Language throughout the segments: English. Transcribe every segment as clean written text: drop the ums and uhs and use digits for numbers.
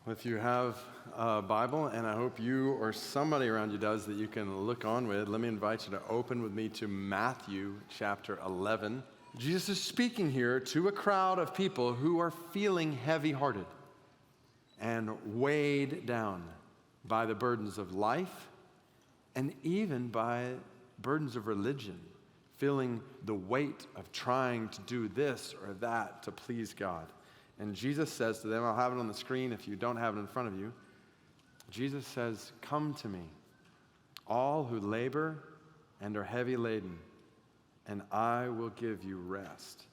If you have a Bible, and I hope you or somebody around you does that you can look on with, let me invite you to open with me to Matthew chapter 11. Jesus is speaking here to a crowd of people who are feeling heavy-hearted and weighed down by the burdens of life and even by burdens of religion, feeling the weight of trying to do this or that to please God. And Jesus says to them, I'll have it on the screen if you don't have it in front of you. Jesus says, "Come to me, all who labor and are heavy laden, and I will give you rest.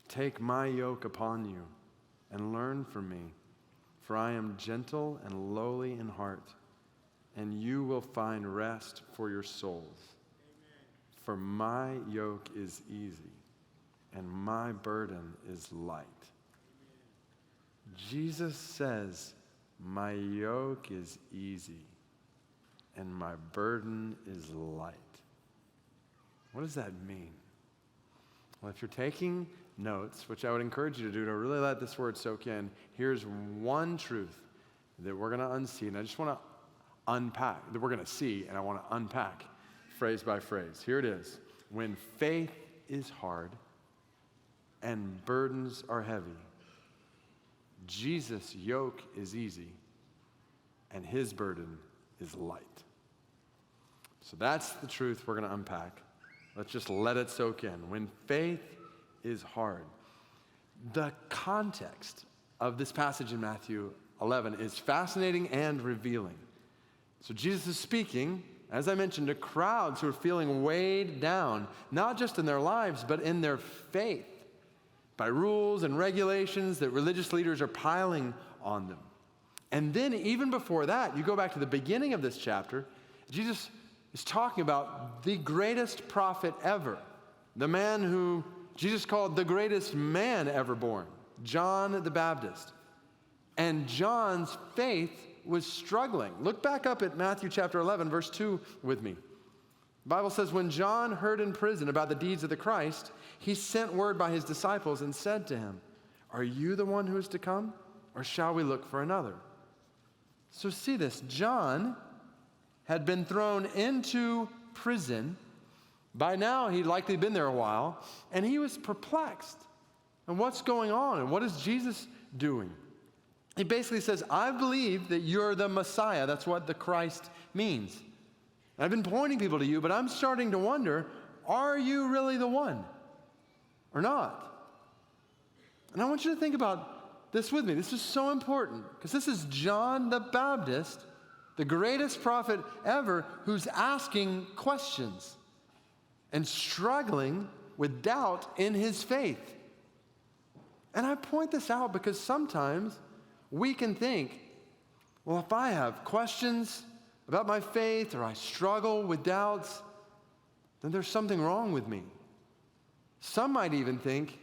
Take my yoke upon you and learn from me, for I am gentle and lowly in heart, and you will find rest for your souls. For my yoke is easy, and my burden is light." Jesus says, my yoke is easy, and my burden is light. What does that mean? Well, if you're taking notes, which I would encourage you to do to really let this word soak in, here's one truth that we're going to unsee, and I just want to unpack, that we're going to see, and I want to unpack phrase by phrase. Here it is. When faith is hard and burdens are heavy, Jesus' yoke is easy and his burden is light. So that's the truth we're going to unpack. Let's just let it soak in. When faith is hard. The context of this passage in Matthew 11 is fascinating and revealing. So Jesus is speaking, as I mentioned, to crowds who are feeling weighed down, not just in their lives, but in their faith, by rules and regulations that religious leaders are piling on them. And then even before that, you go back to the beginning of this chapter, Jesus is talking about the greatest prophet ever, the man who Jesus called the greatest man ever born, John the Baptist. And John's faith was struggling. Look back up at Matthew chapter 11, verse 2 with me. The Bible says, when John heard in prison about the deeds of the Christ, he sent word by his disciples and said to him, "Are you the one who is to come, or shall we look for another?" So see this, John had been thrown into prison. By now, he'd likely been there a while, and he was perplexed. And what's going on, and what is Jesus doing? He basically says, I believe that you're the Messiah. That's what the Christ means. I've been pointing people to you, but I'm starting to wonder, are you really the one or not? And I want you to think about this with me. This is so important because this is John the Baptist, the greatest prophet ever, who's asking questions and struggling with doubt in his faith. And I point this out because sometimes we can think, well, if I have questions about my faith or I struggle with doubts, then there's something wrong with me. Some might even think,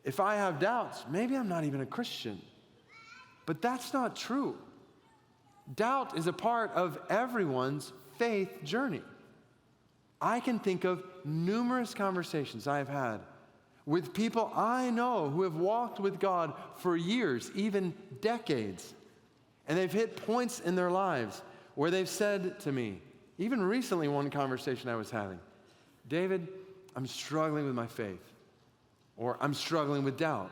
if I have doubts, maybe I'm not even a Christian. But that's not true. Doubt is a part of everyone's faith journey. I can think of numerous conversations I have had with people I know who have walked with God for years, even decades. And they've hit points in their lives where they've said to me, even recently one conversation I was having, "David, I'm struggling with my faith," or "I'm struggling with doubt."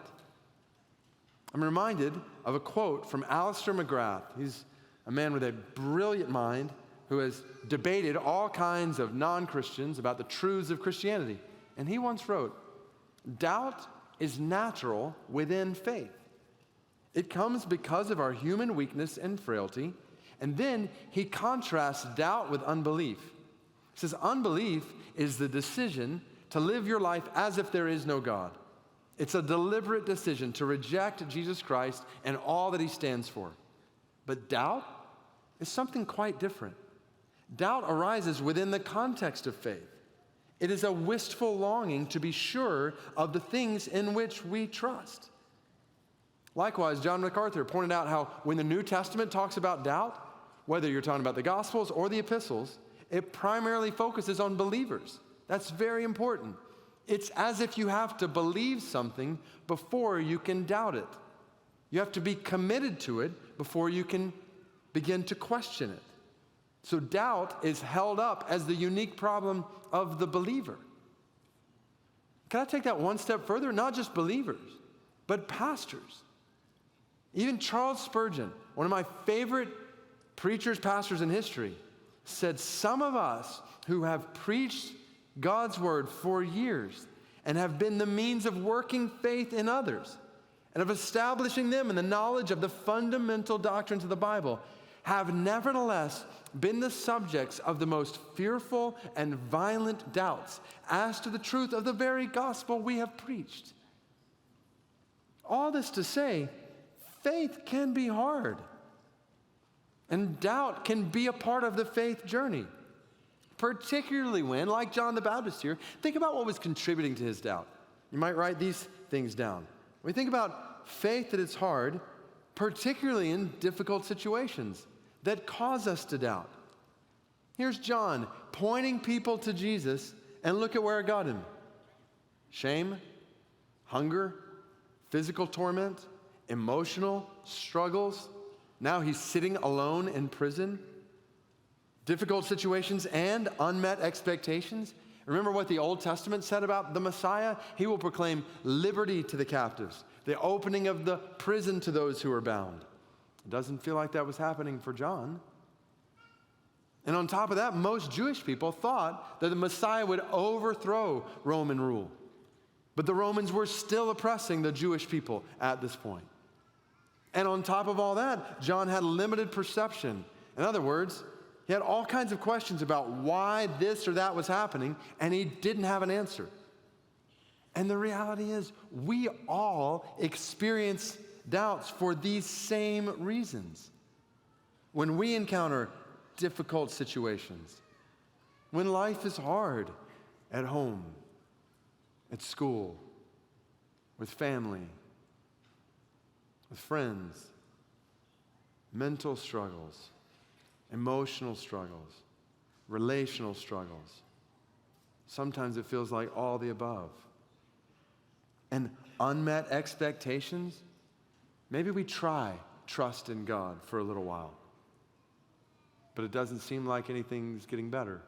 I'm reminded of a quote from Aleister McGrath. He's a man with a brilliant mind who has debated all kinds of non-Christians about the truths of Christianity. And he once wrote, "Doubt is natural within faith. It comes because of our human weakness and frailty." And then he contrasts doubt with unbelief. He says, unbelief is the decision to live your life as if there is no God. It's a deliberate decision to reject Jesus Christ and all that he stands for. But doubt is something quite different. Doubt arises within the context of faith. It is a wistful longing to be sure of the things in which we trust. Likewise, John MacArthur pointed out how when the New Testament talks about doubt, whether you're talking about the Gospels or the Epistles, it primarily focuses on believers. That's very important. It's as if you have to believe something before you can doubt it. You have to be committed to it before you can begin to question it. So doubt is held up as the unique problem of the believer. Can I take that one step further? Not just believers, but pastors. Even Charles Spurgeon, one of my favorite preachers, pastors in history, said some of us who have preached God's word for years and have been the means of working faith in others and of establishing them in the knowledge of the fundamental doctrines of the Bible have nevertheless been the subjects of the most fearful and violent doubts as to the truth of the very gospel we have preached. All this to say, faith can be hard, and doubt can be a part of the faith journey, particularly when, like John the Baptist here, think about what was contributing to his doubt. You might write these things down. When we think about faith that is hard, particularly in difficult situations that cause us to doubt. Here's John pointing people to Jesus, and look at where it got him. Shame, hunger, physical torment, emotional struggles. Now he's sitting alone in prison. Difficult situations and unmet expectations. Remember what the Old Testament said about the Messiah? He will proclaim liberty to the captives, the opening of the prison to those who are bound. It doesn't feel like that was happening for John. And on top of that, most Jewish people thought that the Messiah would overthrow Roman rule. But the Romans were still oppressing the Jewish people at this point. And on top of all that, John had limited perception. In other words, he had all kinds of questions about why this or that was happening, and he didn't have an answer. And the reality is, we all experience doubts for these same reasons. When we encounter difficult situations, when life is hard at home, at school, with family, with friends, mental struggles, emotional struggles, relational struggles. Sometimes it feels like all the above. And unmet expectations, maybe we try trust in God for a little while, but it doesn't seem like anything's getting better.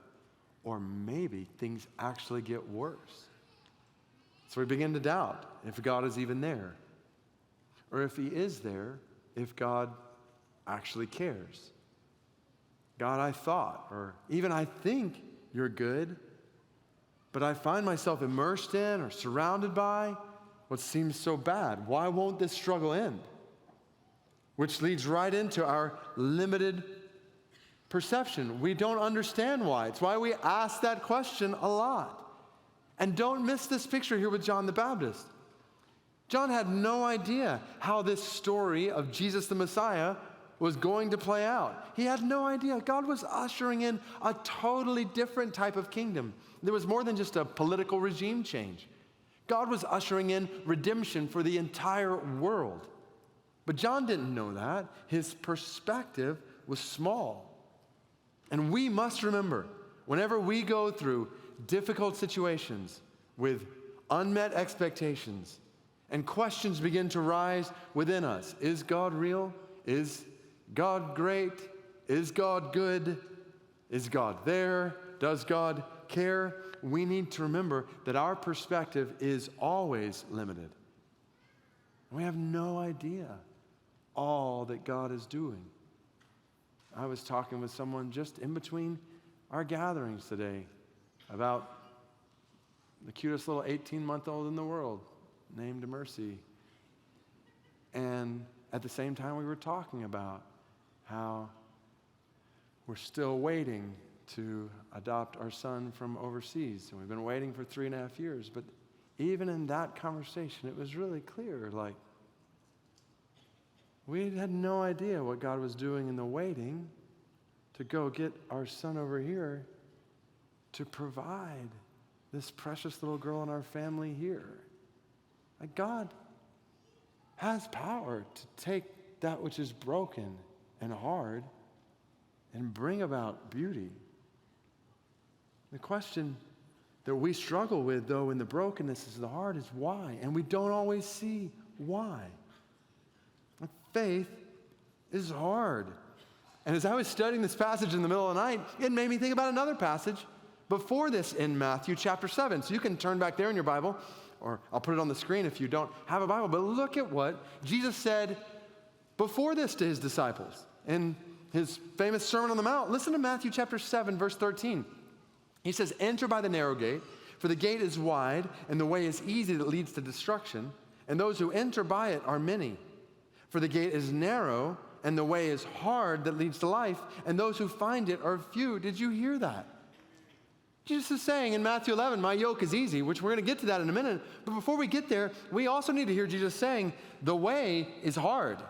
Or maybe things actually get worse. So we begin to doubt if God is even there, or if he is there, if God actually cares. God, I thought, or even I think you're good, but I find myself immersed in or surrounded by what seems so bad. Why won't this struggle end? Which leads right into our limited perception. We don't understand why. It's why we ask that question a lot. And don't miss this picture here with John the Baptist. John had no idea how this story of Jesus the Messiah was going to play out. He had no idea. God was ushering in a totally different type of kingdom. There was more than just a political regime change. God was ushering in redemption for the entire world. But John didn't know that. His perspective was small. And we must remember, whenever we go through difficult situations with unmet expectations and questions begin to rise within us, is God real? Is God great? Is God good? Is God there? Does God care? We need to remember that our perspective is always limited. We have no idea all that God is doing. I was talking with someone just in between our gatherings today about the cutest little 18-month-old in the world named Mercy. And at the same time, we were talking about how we're still waiting to adopt our son from overseas. And we've been waiting for 3.5 years. But even in that conversation, it was really clear, like, we had no idea what God was doing in the waiting to go get our son over here to provide this precious little girl in our family here. Like, God has power to take that which is broken and hard and bring about beauty. The question that we struggle with, though, in the brokenness is the heart is why, and we don't always see why. faith is hard. And as I was studying this passage in the middle of the night, it made me think about another passage before this in Matthew chapter 7. So you can turn back there in your Bible, or I'll put it on the screen if you don't have a Bible. But look at what Jesus said before this to his disciples in his famous Sermon on the Mount. Listen to Matthew chapter 7, verse 13. He says, "Enter by the narrow gate, for the gate is wide, and the way is easy that leads to destruction, and those who enter by it are many. For the gate is narrow, and the way is hard that leads to life, and those who find it are few." Did you hear that? Jesus is saying in Matthew 11, "My yoke is easy," which we're going to get to that in a minute. But before we get there, we also need to hear Jesus saying, the way is hard.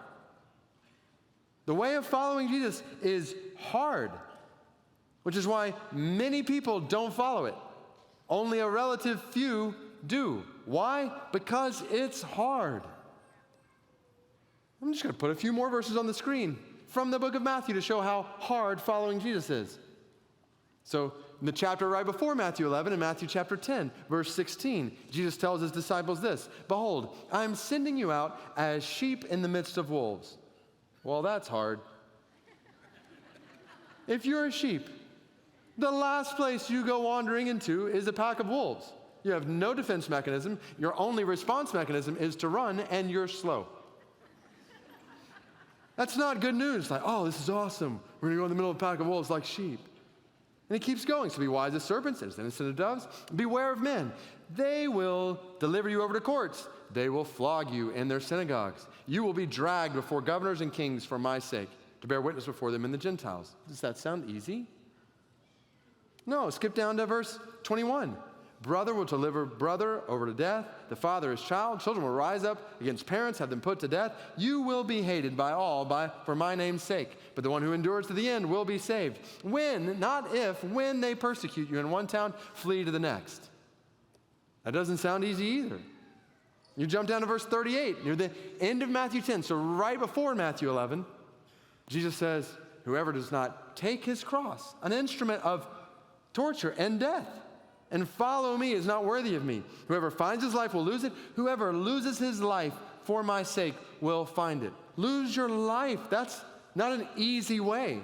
The way of following Jesus is hard, which is why many people don't follow it. Only a relative few do. Why? Because it's hard. I'm just going to put a few more verses on the screen from the book of Matthew to show how hard following Jesus is. So in the chapter right before Matthew 11, in Matthew chapter 10, verse 16, Jesus tells his disciples this, "Behold, I'm sending you out as sheep in the midst of wolves." Well, that's hard. If you're a sheep, the last place you go wandering into is a pack of wolves. You have no defense mechanism. Your only response mechanism is to run, and you're slow. That's not good news. Like, oh, this is awesome. We're going to go in the middle of a pack of wolves like sheep. And he keeps going. So be wise as serpents, as innocent as doves. Beware of men. They will deliver you over to courts. They will flog you in their synagogues. You will be dragged before governors and kings for my sake, to bear witness before them and the Gentiles. Does that sound easy? No, skip down to verse 21. Brother will deliver brother over to death. The father his child. Children will rise up against parents, have them put to death. You will be hated by all for my name's sake. But the one who endures to the end will be saved. When, not if, when they persecute you in one town, flee to the next. That doesn't sound easy either. You jump down to verse 38, near the end of Matthew 10, so right before Matthew 11, Jesus says, "Whoever does not take his cross, an instrument of torture and death, and follow me is not worthy of me. Whoever finds his life will lose it. Whoever loses his life for my sake will find it." Lose your life. That's not an easy way.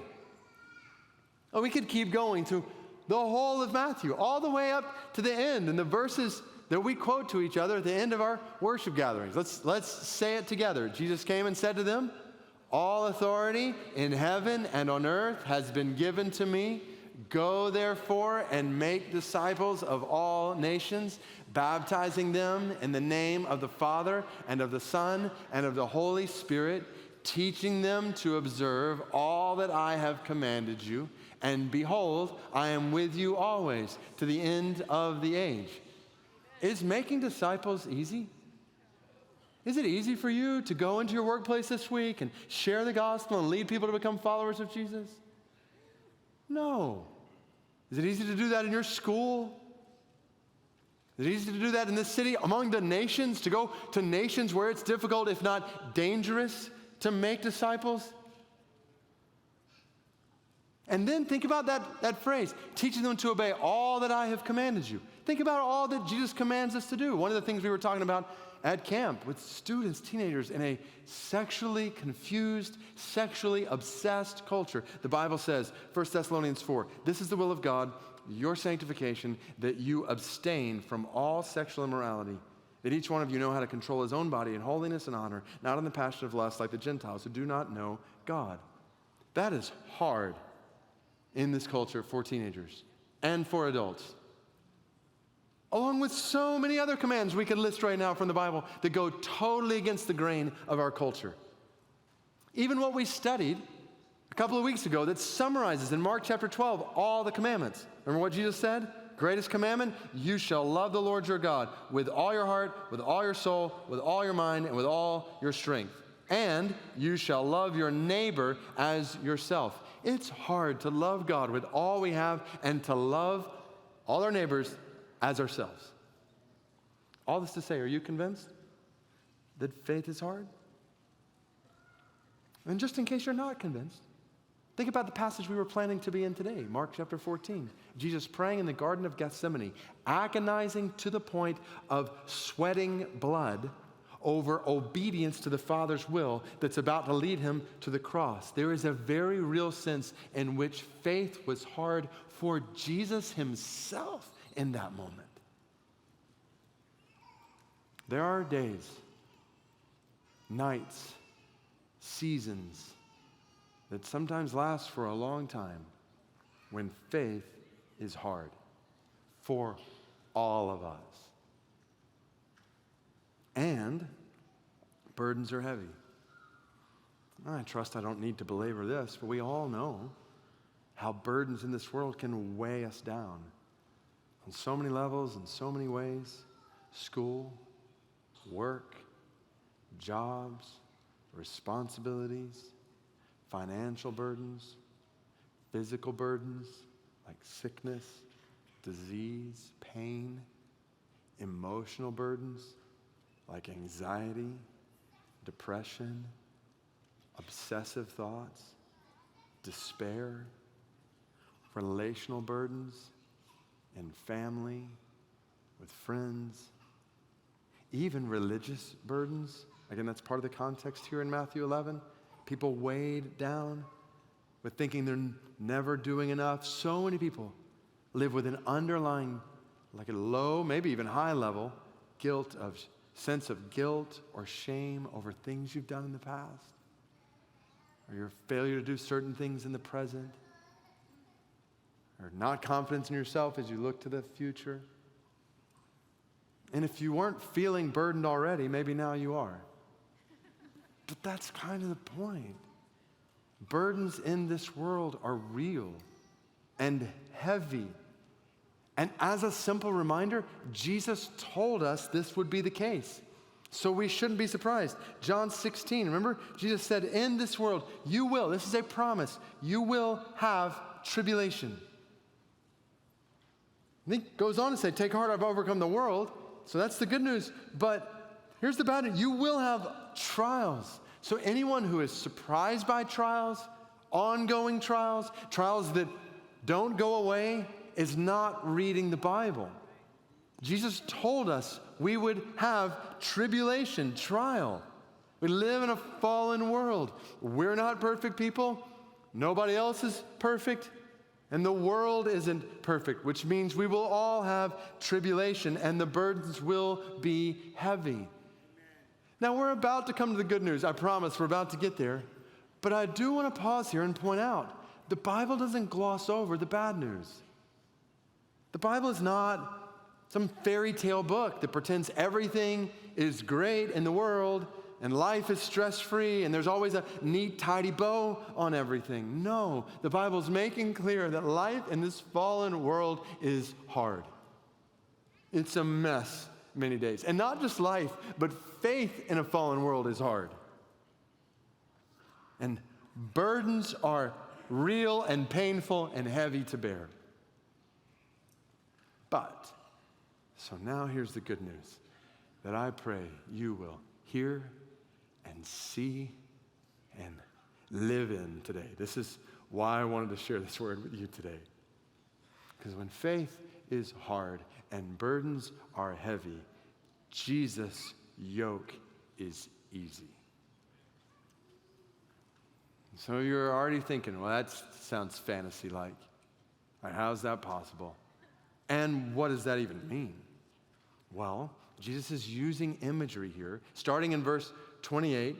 Oh, we could keep going to the whole of Matthew, all the way up to the end, and the verses that we quote to each other at the end of our worship gatherings. Let's say it together. Jesus came and said to them, "All authority in heaven and on earth has been given to me. Go therefore and make disciples of all nations, baptizing them in the name of the Father and of the Son and of the Holy Spirit, teaching them to observe all that I have commanded you. And behold, I am with you always to the end of the age." Is making disciples easy? Is it easy for you to go into your workplace this week and share the gospel and lead people to become followers of Jesus? No. Is it easy to do that in your school? Is it easy to do that in this city, among the nations, to go to nations where it's difficult, if not dangerous, to make disciples? And then think about that phrase, teaching them to obey all that I have commanded you. Think about all that Jesus commands us to do. One of the things we were talking about at camp with students, teenagers, in a sexually confused, sexually obsessed culture. The Bible says, 1 Thessalonians 4, "This is the will of God, your sanctification, that you abstain from all sexual immorality, that each one of you know how to control his own body in holiness and honor, not in the passion of lust like the Gentiles who do not know God." That is hard in this culture for teenagers and for adults. Along with so many other commands we could list right now from the Bible that go totally against the grain of our culture. Even what we studied a couple of weeks ago that summarizes in Mark chapter 12 all the commandments. Remember what Jesus said? Greatest commandment, you shall love the Lord your God with all your heart, with all your soul, with all your mind, and with all your strength. And you shall love your neighbor as yourself. It's hard to love God with all we have and to love all our neighbors as ourselves. All this to say, are you convinced that faith is hard? And just in case you're not convinced, think about the passage we were planning to be in today, Mark chapter 14. Jesus praying in the Garden of Gethsemane, agonizing to the point of sweating blood over obedience to the Father's will that's about to lead him to the cross. There is a very real sense in which faith was hard for Jesus himself in that moment. There are days, nights, seasons that sometimes last for a long time when faith is hard for all of us. And burdens are heavy. I trust I don't need to belabor this, but we all know how burdens in this world can weigh us down on so many levels, in so many ways. School, work, jobs, responsibilities, financial burdens, physical burdens like sickness, disease, pain, emotional burdens like anxiety, depression, obsessive thoughts, despair, relational burdens in family, with friends, even religious burdens. Again, that's part of the context here in Matthew 11. People weighed down with thinking they're never doing enough. So many people live with an underlying, like a low, maybe even high level, sense of guilt or shame over things you've done in the past, or your failure to do certain things in the present, or not confidence in yourself as you look to the future. And if you weren't feeling burdened already, maybe now you are. But that's kind of the point. Burdens in this world are real and heavy. And as a simple reminder, Jesus told us this would be the case. So we shouldn't be surprised. John 16, remember? Jesus said, in this world, you will, this is a promise, you will have tribulation. And he goes on to say, take heart, I've overcome the world. So that's the good news. But here's the bad news. You will have trials. So anyone who is surprised by trials, ongoing trials, trials that don't go away, is not reading the Bible. Jesus told us we would have tribulation, trial. We live in a fallen world. We're not perfect people. Nobody else is perfect. And the world isn't perfect, which means we will all have tribulation and the burdens will be heavy. Now, we're about to come to the good news. I promise we're about to get there. But I do want to pause here and point out, the Bible doesn't gloss over the bad news. The Bible is not some fairy tale book that pretends everything is great in the world and life is stress-free and there's always a neat, tidy bow on everything. No, the Bible is making clear that life in this fallen world is hard. It's a mess many days. And not just life, but faith in a fallen world is hard. And burdens are real and painful and heavy to bear. But, so now here's the good news that I pray you will hear and see and live in today. This is why I wanted to share this word with you today. Because when faith is hard and burdens are heavy, Jesus' yoke is easy. So you're already thinking, well, that sounds fantasy-like. All right, how's that possible? And what does that even mean? Well, Jesus is using imagery here, starting in verse 28,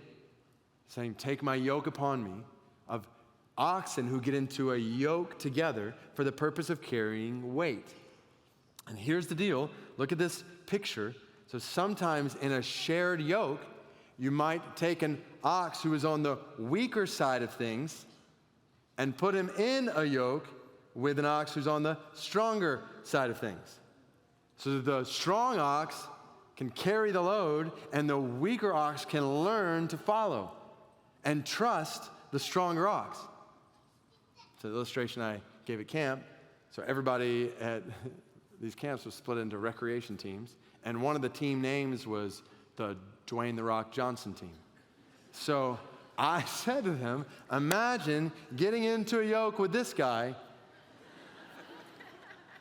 saying, take my yoke upon me, of oxen who get into a yoke together for the purpose of carrying weight. And here's the deal. Look at this picture. So sometimes in a shared yoke, you might take an ox who is on the weaker side of things and put him in a yoke with an ox who's on the stronger side of things. So that the strong ox can carry the load and the weaker ox can learn to follow and trust the stronger ox. So the illustration I gave at camp, so everybody at these camps was split into recreation teams, and one of the team names was the Dwayne "The Rock" Johnson team. So I said to them, imagine getting into a yoke with this guy.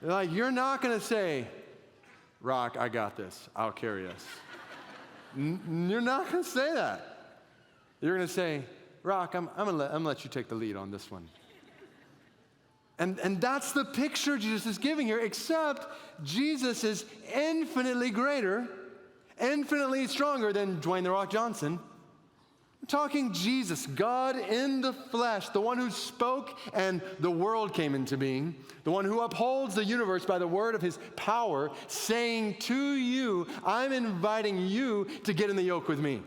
Like, you're not going to say, Rock, I got this. I'll carry us. You're not going to say that. You're going to say, Rock, I'm going to let you take the lead on this one. And that's the picture Jesus is giving here, except Jesus is infinitely greater, infinitely stronger than Dwayne "The Rock" Johnson. We're talking Jesus, God in the flesh, the one who spoke and the world came into being, the one who upholds the universe by the word of his power, saying to you, I'm inviting you to get in the yoke with me. Amen.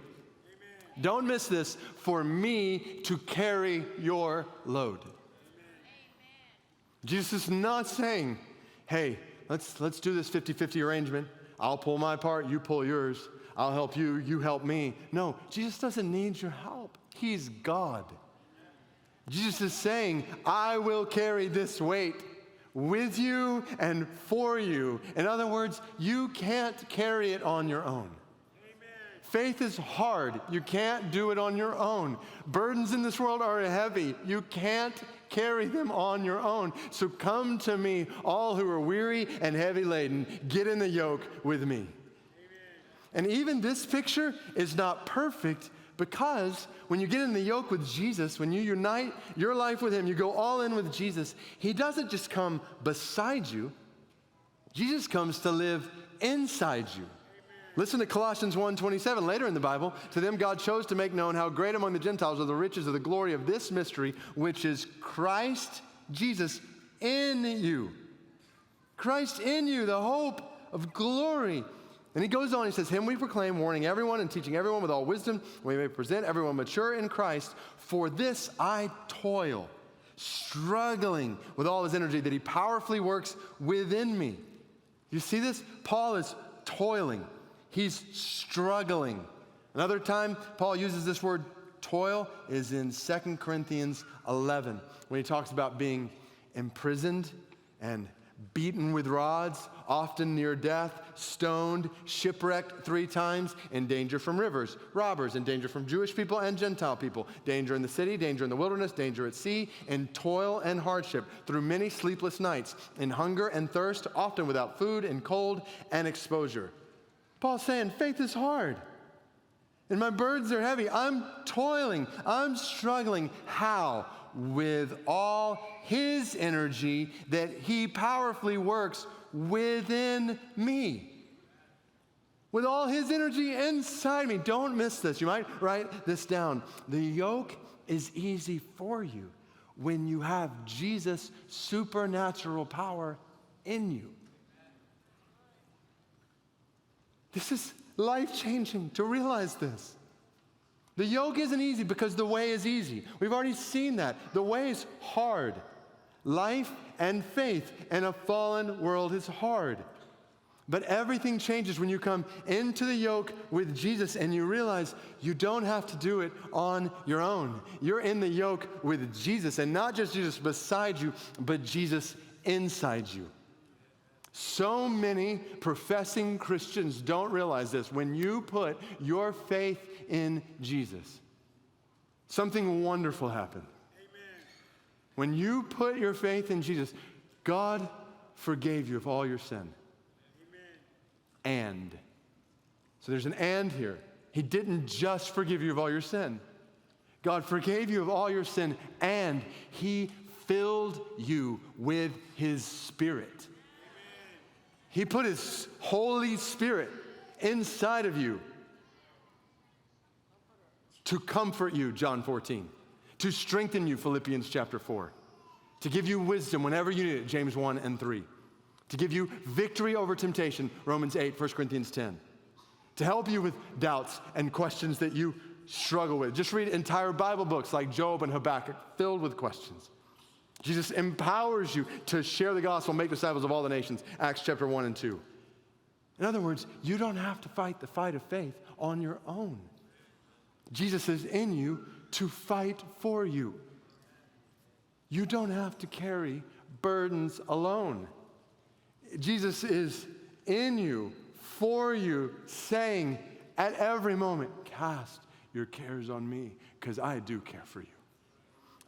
Don't miss this, for me to carry your load. Jesus is not saying, hey, let's do this 50-50 arrangement. I'll pull my part, you pull yours. I'll help you, you help me. No, Jesus doesn't need your help. He's God. Jesus is saying, I will carry this weight with you and for you. In other words, you can't carry it on your own. Faith is hard. You can't do it on your own. Burdens in this world are heavy. You can't carry them on your own. So come to me, all who are weary and heavy laden. Get in the yoke with me. Amen. And even this picture is not perfect, because when you get in the yoke with Jesus, when you unite your life with him, you go all in with Jesus, he doesn't just come beside you. Jesus comes to live inside you. Listen to Colossians 1:27, later in the Bible. To them God chose to make known how great among the Gentiles are the riches of the glory of this mystery, which is Christ Jesus in you. Christ in you, the hope of glory. And he goes on, he says, him we proclaim, warning everyone and teaching everyone with all wisdom, we may present everyone mature in Christ. For this I toil, struggling with all his energy that he powerfully works within me. You see this? Paul is toiling. He's struggling. Another time Paul uses this word toil is in 2 Corinthians 11, when he talks about being imprisoned and beaten with rods, often near death, stoned, shipwrecked 3 times, in danger from rivers, robbers, in danger from Jewish people and Gentile people, danger in the city, danger in the wilderness, danger at sea, in toil and hardship, through many sleepless nights, in hunger and thirst, often without food, in cold and exposure. Paul's saying, faith is hard, and my burdens are heavy. I'm toiling. I'm struggling. How? With all his energy that he powerfully works within me. With all his energy inside me. Don't miss this. You might write this down. The yoke is easy for you when you have Jesus' supernatural power in you. This is life-changing to realize this. The yoke isn't easy because the way is easy. We've already seen that. The way is hard. Life and faith in a fallen world is hard. But everything changes when you come into the yoke with Jesus and you realize you don't have to do it on your own. You're in the yoke with Jesus, and not just Jesus beside you, but Jesus inside you. So many professing Christians don't realize this. When you put your faith in Jesus, something wonderful happens. Amen. When you put your faith in Jesus, God forgave you of all your sin. Amen. So there's an and here. He didn't just forgive you of all your sin. God forgave you of all your sin, and he filled you with his Spirit. He put his Holy Spirit inside of you to comfort you, John 14, to strengthen you, Philippians chapter 4, to give you wisdom whenever you need it, James 1 and 3, to give you victory over temptation, Romans 8, 1 Corinthians 10, to help you with doubts and questions that you struggle with. Just read entire Bible books like Job and Habakkuk, filled with questions. Jesus empowers you to share the gospel, make disciples of all the nations, Acts chapter 1 and 2. In other words, you don't have to fight the fight of faith on your own. Jesus is in you to fight for you. You don't have to carry burdens alone. Jesus is in you, for you, saying at every moment, cast your cares on me, because I do care for you.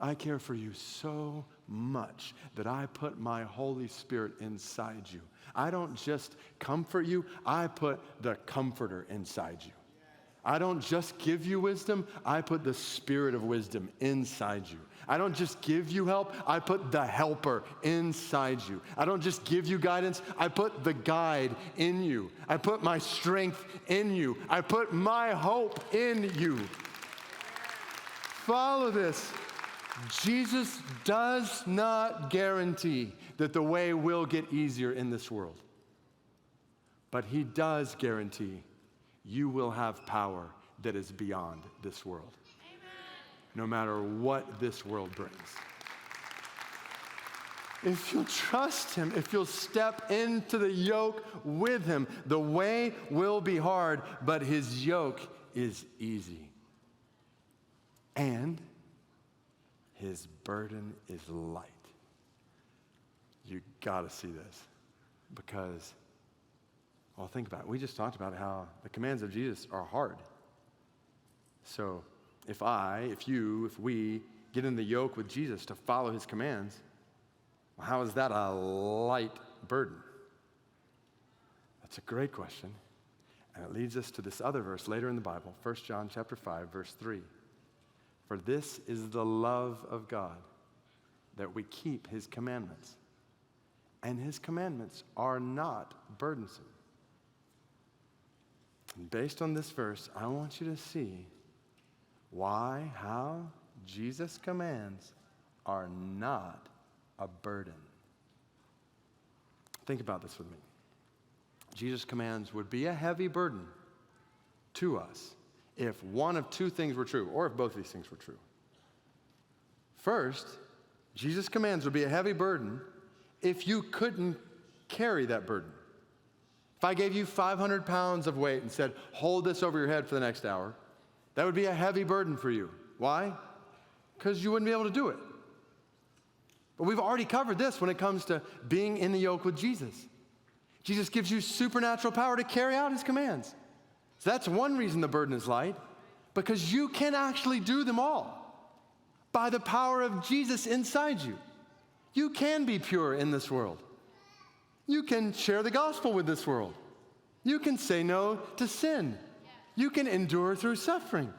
I care for you so much that I put my Holy Spirit inside you. I don't just comfort you, I put the Comforter inside you. I don't just give you wisdom, I put the spirit of wisdom inside you. I don't just give you help, I put the helper inside you. I don't just give you guidance, I put the guide in you. I put my strength in you. I put my hope in you. Follow this. Jesus does not guarantee that the way will get easier in this world. But he does guarantee you will have power that is beyond this world. No matter what this world brings. If you'll trust him, if you'll step into the yoke with him, the way will be hard, but his yoke is easy. And his burden is light. You got to see this because, well, think about it. We just talked about how the commands of Jesus are hard. So if we get in the yoke with Jesus to follow his commands, well, how is that a light burden? That's a great question. And it leads us to this other verse later in the Bible, 1 John chapter 5, verse 3. For this is the love of God, that we keep his commandments. And his commandments are not burdensome. And based on this verse, I want you to see how Jesus' commands are not a burden. Think about this with me. Jesus' commands would be a heavy burden to us if one of two things were true, or if both of these things were true. First, Jesus' commands would be a heavy burden if you couldn't carry that burden. If I gave you 500 pounds of weight and said, hold this over your head for the next hour, that would be a heavy burden for you. Why? Because you wouldn't be able to do it. But we've already covered this when it comes to being in the yoke with Jesus. Jesus gives you supernatural power to carry out his commands. So that's one reason the burden is light, because you can actually do them all by the power of Jesus inside you. You can be pure in this world. You can share the gospel with this world. You can say no to sin. You can endure through suffering.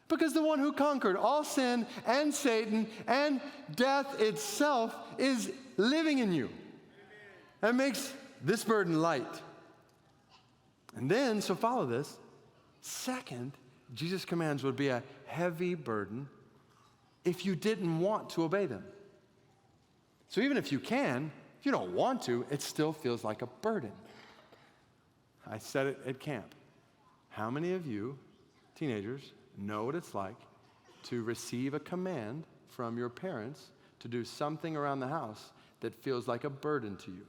Because the one who conquered all sin and Satan and death itself is living in you. That makes this burden light. And then, so follow this. Second, Jesus' commands would be a heavy burden if you didn't want to obey them. So even if you can, if you don't want to, it still feels like a burden. I said it at camp. How many of you, teenagers, know what it's like to receive a command from your parents to do something around the house that feels like a burden to you?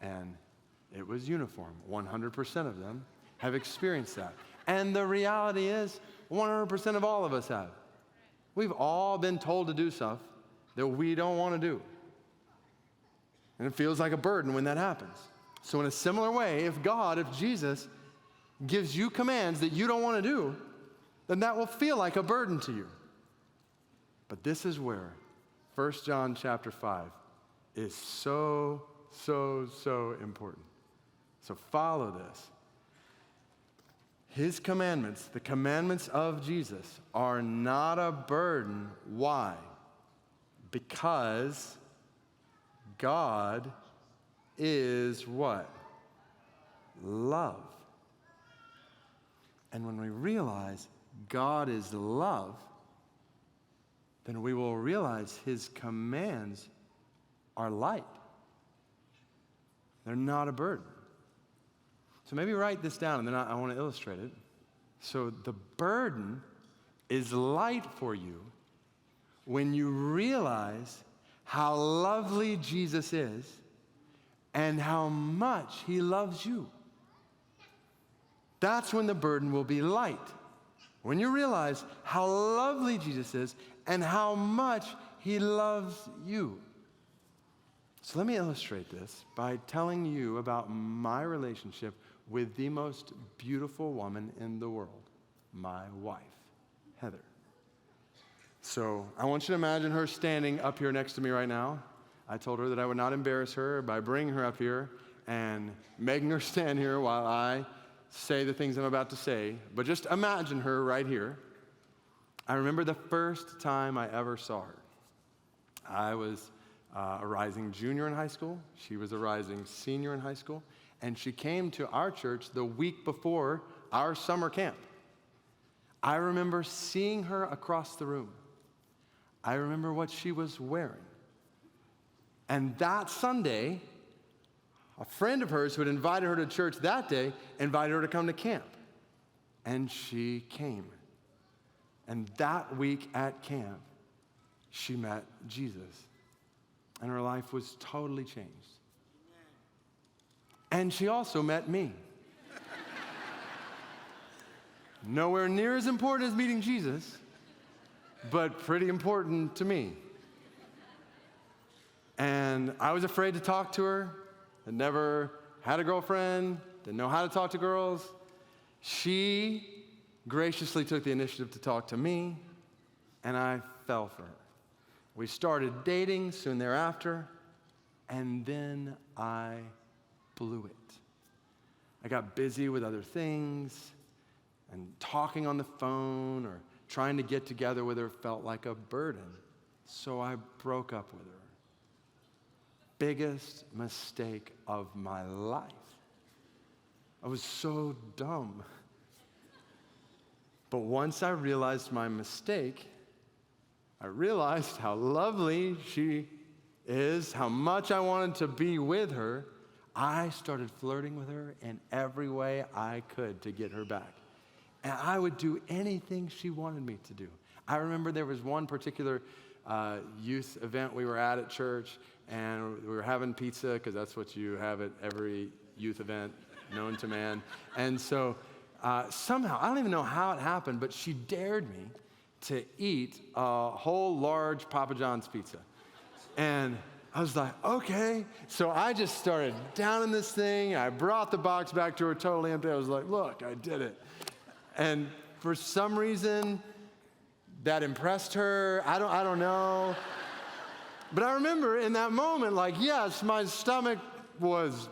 And it was uniform. 100% of them have experienced that. And the reality is, 100% of all of us have. We've all been told to do stuff that we don't want to do. And it feels like a burden when that happens. So in a similar way, if Jesus gives you commands that you don't want to do, then that will feel like a burden to you. But this is where 1 John chapter 5 is so important. So follow this. His commandments, the commandments of Jesus, are not a burden. Why? Because God is what? Love. And when we realize God is love, then we will realize his commands are light. They're not a burden. So maybe write this down, and then I want to illustrate it. So the burden is light for you when you realize how lovely Jesus is and how much he loves you. That's when the burden will be light. When you realize how lovely Jesus is and how much he loves you. So let me illustrate this by telling you about my relationship with the most beautiful woman in the world, my wife, Heather. So I want you to imagine her standing up here next to me right now. I told her that I would not embarrass her by bringing her up here and making her stand here while I say the things I'm about to say, but just imagine her right here. I remember the first time I ever saw her. I was a rising junior in high school. She was a rising senior in high school. And she came to our church the week before our summer camp. I remember seeing her across the room. I remember what she was wearing. And that Sunday, a friend of hers who had invited her to church that day invited her to come to camp. And she came. And that week at camp, she met Jesus. And her life was totally changed. And she also met me. Nowhere near as important as meeting Jesus, but pretty important to me. And I was afraid to talk to her. I'd never had a girlfriend, didn't know how to talk to girls. She graciously took the initiative to talk to me, and I fell for her. We started dating soon thereafter, and then I blew it. I got busy with other things, and talking on the phone or trying to get together with her felt like a burden, so I broke up with her. Biggest mistake of my life. I was so dumb. But once I realized my mistake, I realized how lovely she is, how much I wanted to be with her. I started flirting with her in every way I could to get her back. And I would do anything she wanted me to do. I remember there was one particular youth event we were at church, and we were having pizza, because that's what you have at every youth event known to man. And so somehow, I don't even know how it happened, but she dared me to eat a whole large Papa John's pizza. And I was like, okay. So I just started downing this thing. I brought the box back to her totally empty. I was like, look, I did it. And for some reason, that impressed her. I don't know. But I remember in that moment, like, yes, my stomach was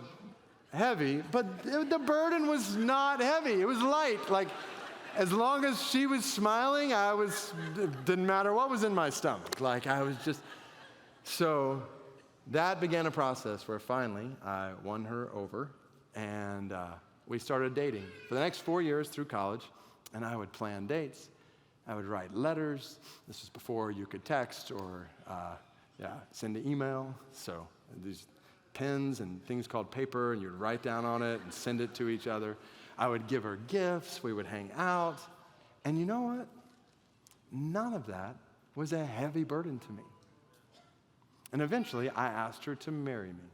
heavy, but the burden was not heavy. It was light. Like, as long as she was smiling, it didn't matter what was in my stomach. Like, I was just, so that began a process where finally I won her over, and we started dating for the next 4 years through college, and I would plan dates. I would write letters. This was before you could text or send an email. So these pens and things called paper, and you'd write down on it and send it to each other. I would give her gifts. We would hang out. And you know what? None of that was a heavy burden to me. And eventually, I asked her to marry me.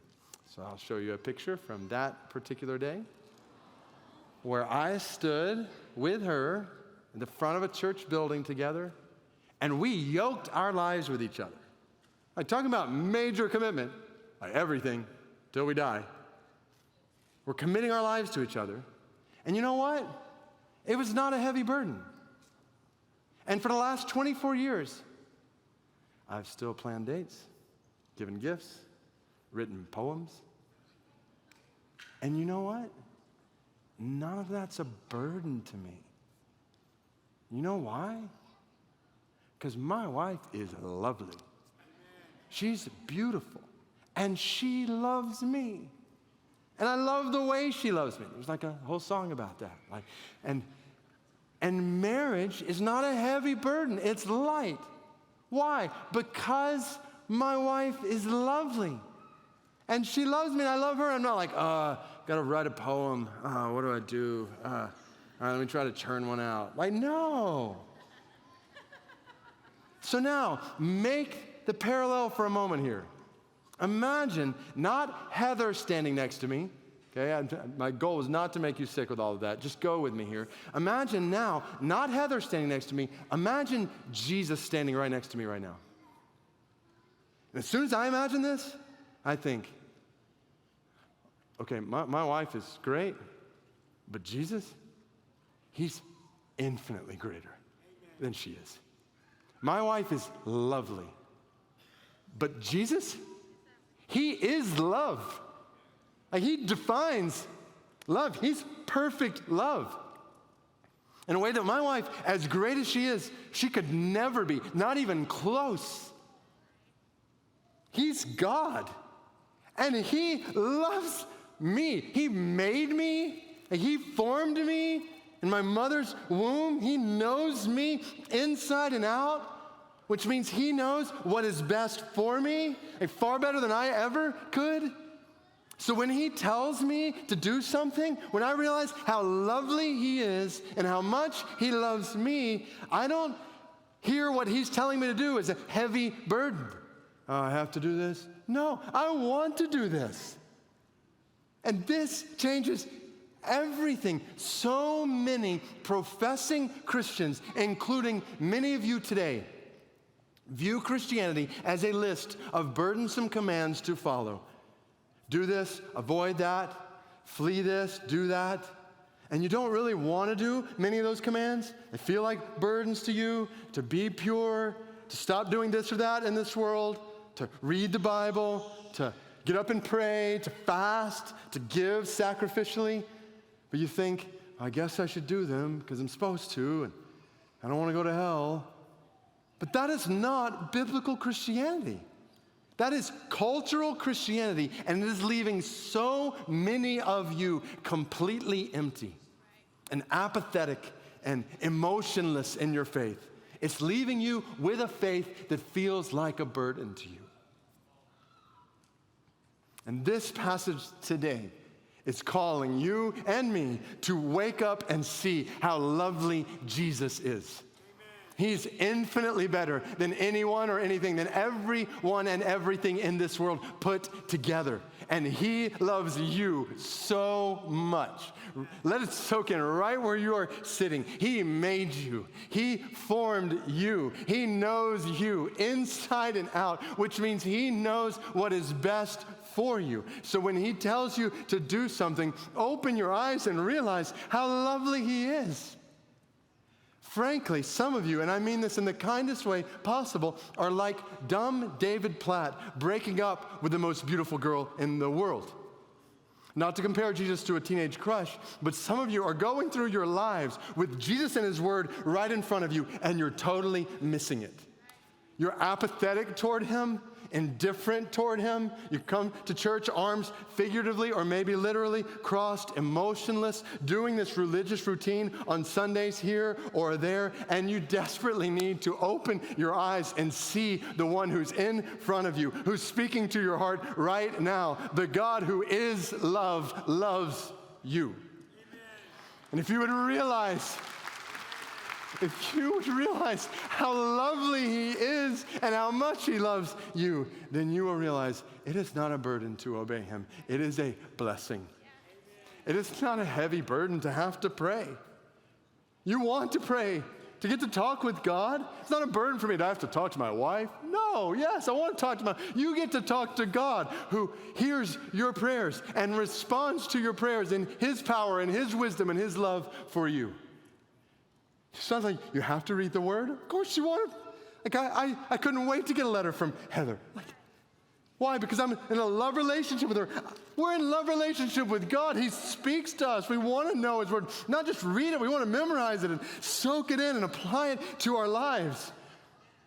So I'll show you a picture from that particular day where I stood with her in the front of a church building together, and we yoked our lives with each other. Like, talking about major commitment, like everything till we die. We're committing our lives to each other. And you know what? It was not a heavy burden. And for the last 24 years, I've still planned dates, given gifts, written poems. And you know what? None of that's a burden to me. You know why? Because my wife is lovely. She's beautiful. And she loves me. And I love the way she loves me. There's like a whole song about that. Like, and marriage is not a heavy burden. It's light. Why? Because my wife is lovely. And she loves me and I love her. I'm not like, got to write a poem. What do I do? All right, let me try to churn one out. Like, no. So now, make the parallel for a moment here. Imagine not Heather standing next to me. Okay, my goal is not to make you sick with all of that. Just go with me here. Imagine now, not Heather standing next to me. Imagine Jesus standing right next to me right now. And as soon as I imagine this, I think, okay, my wife is great, but Jesus, he's infinitely greater than she is. My wife is lovely, but Jesus, he is love. Like, he defines Love. He's perfect love. In a way that my wife, as great as she is, she could never be, not even close. He's God. And he loves me. He made me. He formed me in my mother's womb. He knows me inside and out, which means he knows what is best for me, far better than I ever could. So when he tells me to do something, when I realize how lovely he is and how much he loves me, I don't hear what he's telling me to do as a heavy burden. Oh, I have to do this? No, I want to do this. And this changes everything. So many professing Christians, including many of you today, view Christianity as a list of burdensome commands to follow. Do this, avoid that, flee this, do that. And you don't really want to do many of those commands. They feel like burdens to you, to be pure, to stop doing this or that in this world, to read the Bible, to get up and pray, to fast, to give sacrificially. But you think, I guess I should do them because I'm supposed to, and I don't want to go to hell. But that is not biblical Christianity. That is cultural Christianity, and it is leaving so many of you completely empty and apathetic and emotionless in your faith. It's leaving you with a faith that feels like a burden to you. And this passage today is calling you and me to wake up and see how lovely Jesus is. He's infinitely better than anyone or anything, than everyone and everything in this world put together. And he loves you so much. Let it soak in right where you are sitting. He made you. He formed you. He knows you inside and out, which means he knows what is best for you. So when he tells you to do something, open your eyes and realize how lovely he is. Frankly, some of you, and I mean this in the kindest way possible, are like dumb David Platt breaking up with the most beautiful girl in the world. Not to compare Jesus to a teenage crush, but some of you are going through your lives with Jesus and his word right in front of you, and you're totally missing it. You're apathetic toward him, indifferent toward him. You come to church, arms figuratively or maybe literally crossed, emotionless, doing this religious routine on Sundays here or there, and you desperately need to open your eyes and see the one who's in front of you, who's speaking to your heart right now. The God who is love loves you. Amen. And if you would realize how lovely he is and how much he loves you, then you will realize it is not a burden to obey him. It is a blessing. It is not a heavy burden to have to pray. You want to pray, to get to talk with God. It's not a burden for me to have to talk to my wife. No, yes, I want to talk to you get to talk to God, who hears your prayers and responds to your prayers in his power and his wisdom and his love for you. It sounds like you have to read the word. Of course you want it. Like I couldn't wait to get a letter from Heather. Like, why? Because I'm in a love relationship with her. We're in a love relationship with God. He speaks to us. We want to know his word. Not just read it. We want to memorize it and soak it in and apply it to our lives.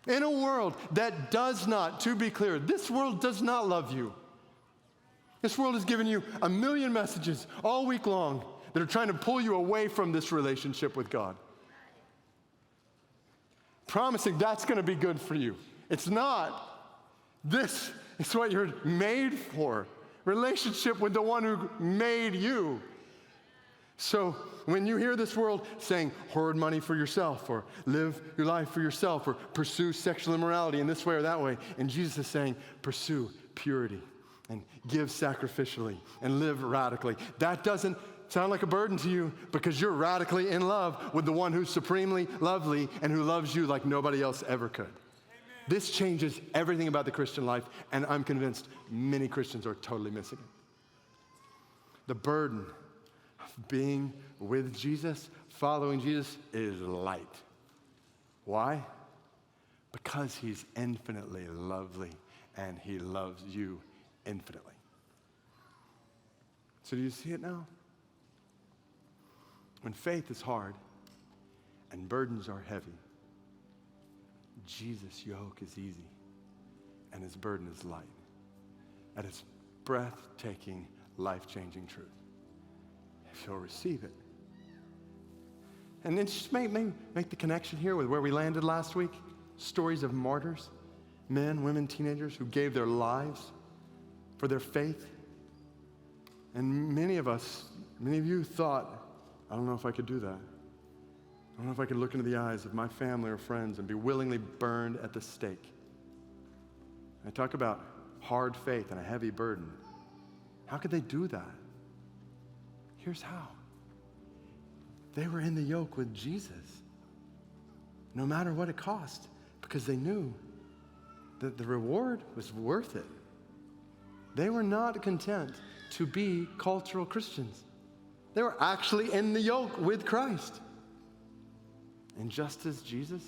In a world that does not, to be clear, this world does not love you. This world has given you a million messages all week long that are trying to pull you away from this relationship with God, promising that's going to be good for you. It's not. This is what you're made for. Relationship with the one who made you. So when you hear this world saying, hoard money for yourself, or live your life for yourself, or pursue sexual immorality in this way or that way, and Jesus is saying, pursue purity and give sacrificially and live radically. That doesn't sound like a burden to you because you're radically in love with the one who's supremely lovely and who loves you like nobody else ever could. Amen. This changes everything about the Christian life, and I'm convinced many Christians are totally missing it. The burden of being with Jesus, following Jesus, is light. Why? Because he's infinitely lovely and he loves you infinitely. So do you see it now? when faith is hard and burdens are heavy, Jesus' yoke is easy and his burden is light. And it's breathtaking, life-changing truth. If you'll receive it. And then just make the connection here with where we landed last week. Stories of martyrs, men, women, teenagers who gave their lives for their faith. And many of you thought, I don't know if I could do that. I don't know if I could look into the eyes of my family or friends and be willingly burned at the stake. I talk about hard faith and a heavy burden. How could they do that? Here's how. They were in the yoke with Jesus, no matter what it cost, because they knew that the reward was worth it. They were not content to be cultural Christians. They were actually in the yoke with Christ. And just as Jesus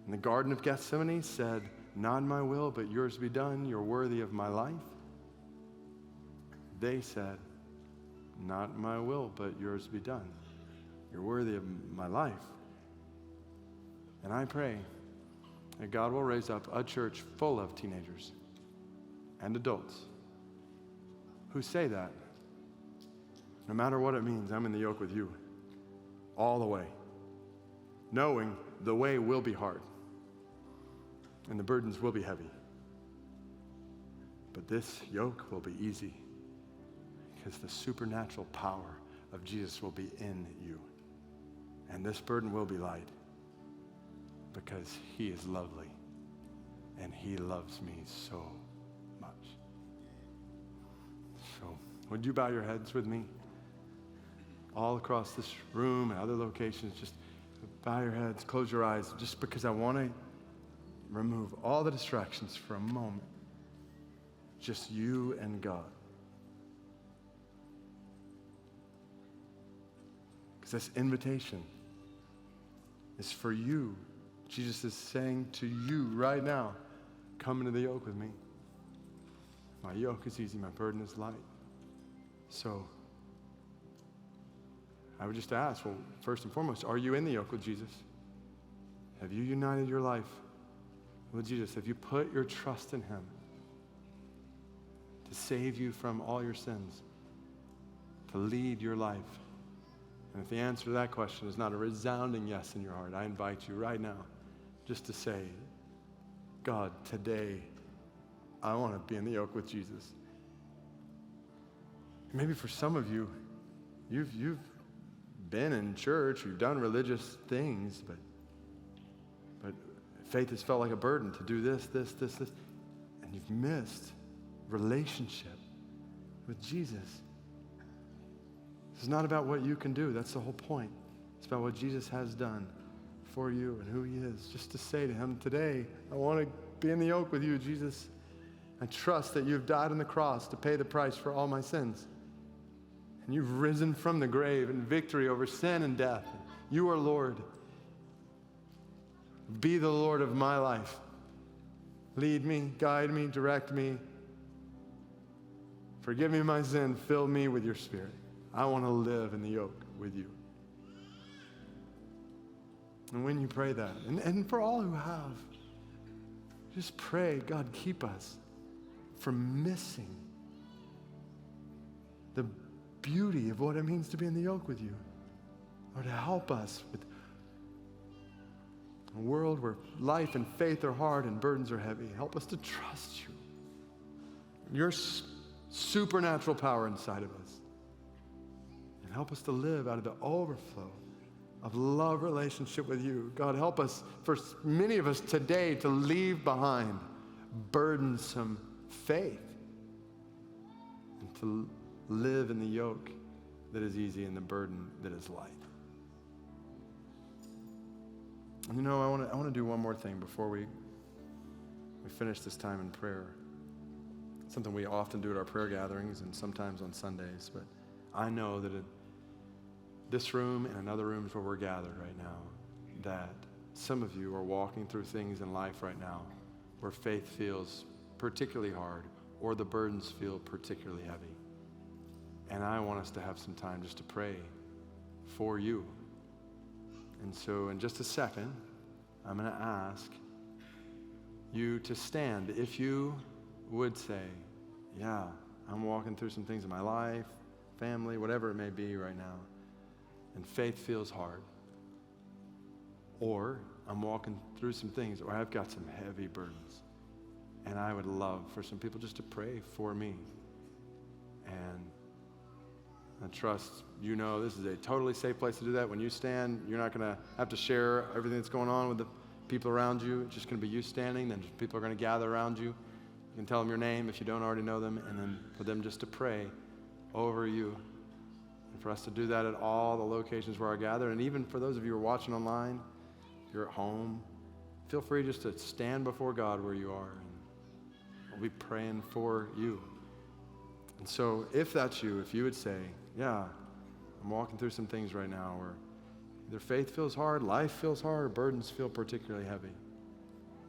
in the Garden of Gethsemane said, "Not my will, but yours be done. You're worthy of my life," they said, "Not my will, but yours be done. You're worthy of my life." And I pray that God will raise up a church full of teenagers and adults who say that. No matter what it means, I'm in the yoke with you all the way, knowing the way will be hard and the burdens will be heavy. But this yoke will be easy because the supernatural power of Jesus will be in you. And this burden will be light because he is lovely and he loves me so much. So, would you bow your heads with me? All across this room and other locations, just bow your heads, close your eyes, just because I want to remove all the distractions for a moment. Just you and God. Because this invitation is for you. Jesus is saying to you right now, come into the yoke with me. My yoke is easy, my burden is light. So, I would just ask, well, first and foremost, are you in the yoke with Jesus? Have you united your life with Jesus? Have you put your trust in him to save you from all your sins, to lead your life? And if the answer to that question is not a resounding yes in your heart, I invite you right now just to say, God, today I want to be in the yoke with Jesus. Maybe for some of you, you've been in church, you've done religious things, but faith has felt like a burden to do this, and you've missed relationship with Jesus. This is not about what you can do. That's the whole point. It's about what Jesus has done for you and who he is. Just to say to him, today, I want to be in the yoke with you, Jesus. I trust that you've died on the cross to pay the price for all my sins. And you've risen from the grave in victory over sin and death. You are Lord. Be the Lord of my life. Lead me, guide me, direct me. Forgive me my sin. Fill me with your Spirit. I want to live in the yoke with you. And when you pray that, and for all who have, just pray, God, keep us from missing the beauty of what it means to be in the yoke with you, or to help us with a world where life and faith are hard and burdens are heavy. Help us to trust you, your supernatural power inside of us, and help us to live out of the overflow of love relationship with you. God, help us, for many of us today, to leave behind burdensome faith and to live in the yoke that is easy and the burden that is light. And you know, I want to do one more thing before we finish this time in prayer. Something we often do at our prayer gatherings and sometimes on Sundays, but I know that in this room and in other rooms where we're gathered right now, that some of you are walking through things in life right now where faith feels particularly hard or the burdens feel particularly heavy. And I want us to have some time just to pray for you. And so in just a second, I'm going to ask you to stand. If you would say, yeah, I'm walking through some things in my life, family, whatever it may be right now, and faith feels hard. Or I'm walking through some things, or I've got some heavy burdens. And I would love for some people just to pray for me. And I trust you know this is a totally safe place to do that. When you stand, you're not going to have to share everything that's going on with the people around you. It's just going to be you standing. Then people are going to gather around you. You can tell them your name if you don't already know them, and then for them just to pray over you. And for us to do that at all the locations where I gather. And even for those of you who are watching online, if you're at home, feel free just to stand before God where you are. And we'll be praying for you. And so if that's you, if you would say, yeah, I'm walking through some things right now where either faith feels hard, life feels hard, or burdens feel particularly heavy,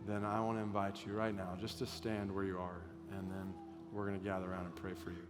then I want to invite you right now just to stand where you are, and then we're going to gather around and pray for you.